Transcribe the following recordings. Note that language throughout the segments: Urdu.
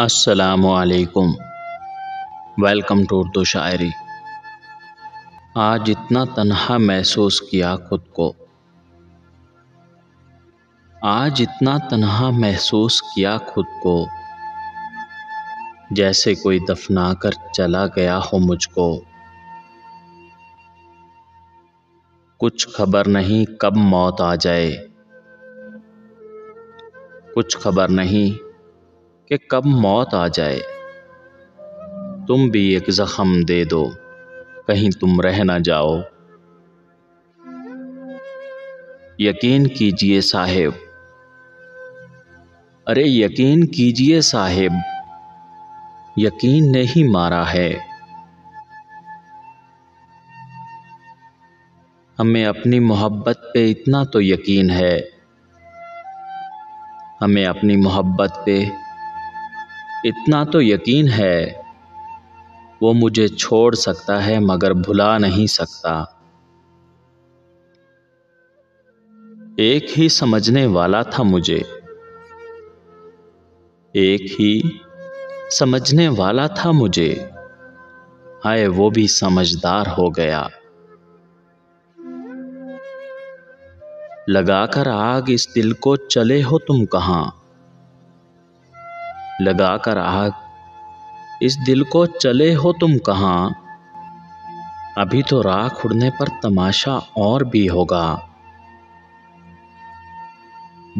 السلام علیکم۔ ویلکم ٹو اردو شاعری۔ آج اتنا تنہا محسوس کیا خود کو، آج اتنا تنہا محسوس کیا خود کو، جیسے کوئی دفنا کر چلا گیا ہو مجھ کو۔ کچھ خبر نہیں کب موت آ جائے، کچھ خبر نہیں کہ کب موت آ جائے۔ تم بھی ایک زخم دے دو، کہیں تم رہ نہ جاؤ۔ یقین کیجئے صاحب، ارے یقین کیجئے صاحب، یقین نے ہی مارا ہے۔ ہمیں اپنی محبت پہ اتنا تو یقین ہے، ہمیں اپنی محبت پہ اتنا تو یقین ہے، وہ مجھے چھوڑ سکتا ہے مگر بھلا نہیں سکتا۔ ایک ہی سمجھنے والا تھا مجھے، ایک ہی سمجھنے والا تھا مجھے، ہائے وہ بھی سمجھدار ہو گیا۔ لگا کر آگ اس دل کو چلے ہو تم کہاں، لگا کر آگ اس دل کو چلے ہو تم کہاں، ابھی تو راکھ اڑنے پر تماشا اور بھی ہوگا۔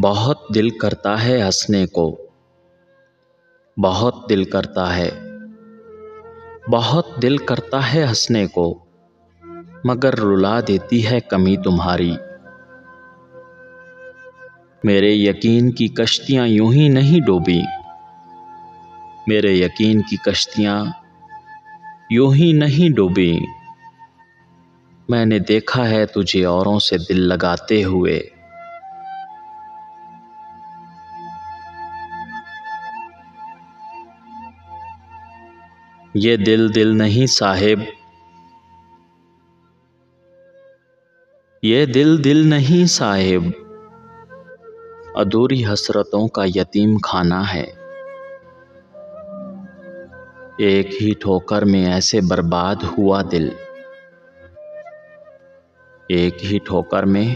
بہت دل کرتا ہے ہنسنے کو، بہت دل کرتا ہے، بہت دل کرتا ہے ہنسنے کو، مگر رلا دیتی ہے کمی تمہاری۔ میرے یقین کی کشتیاں یوں ہی نہیں ڈوبی، میرے یقین کی کشتیاں یوں ہی نہیں ڈوبی، میں نے دیکھا ہے تجھے اوروں سے دل لگاتے ہوئے۔ یہ دل دل نہیں صاحب، یہ دل دل نہیں صاحب، ادھوری حسرتوں کا یتیم خانہ ہے۔ ایک ہی ٹھوکر میں ایسے برباد ہوا دل، ایک ہی ٹھوکر میں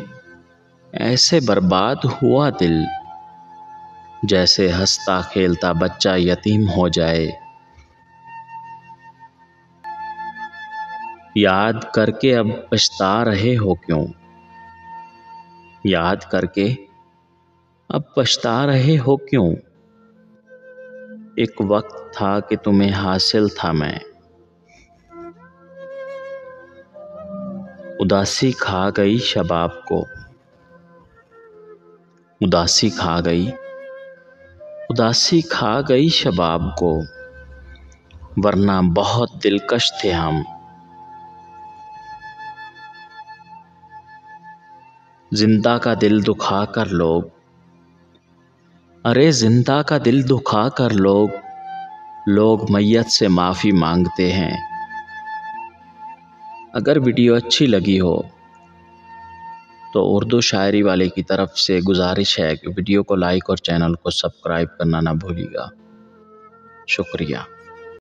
ایسے برباد ہوا دل، جیسے ہنستا کھیلتا بچہ یتیم ہو جائے۔ یاد کر کے اب پچھتا رہے ہو کیوں، یاد کر کے اب پچھتا رہے ہو کیوں، ایک وقت تھا کہ تمہیں حاصل تھا میں۔ اداسی کھا گئی شباب کو، اداسی کھا گئی، اداسی کھا گئی شباب کو، ورنہ بہت دلکش تھے ہم۔ زندہ کا دل دکھا کر لوگ، ارے زندہ کا دل دکھا کر لوگ میت سے معافی مانگتے ہیں۔ اگر ویڈیو اچھی لگی ہو تو اردو شاعری والے کی طرف سے گزارش ہے کہ ویڈیو کو لائک اور چینل کو سبسکرائب کرنا نہ بھولیے گا۔ شکریہ۔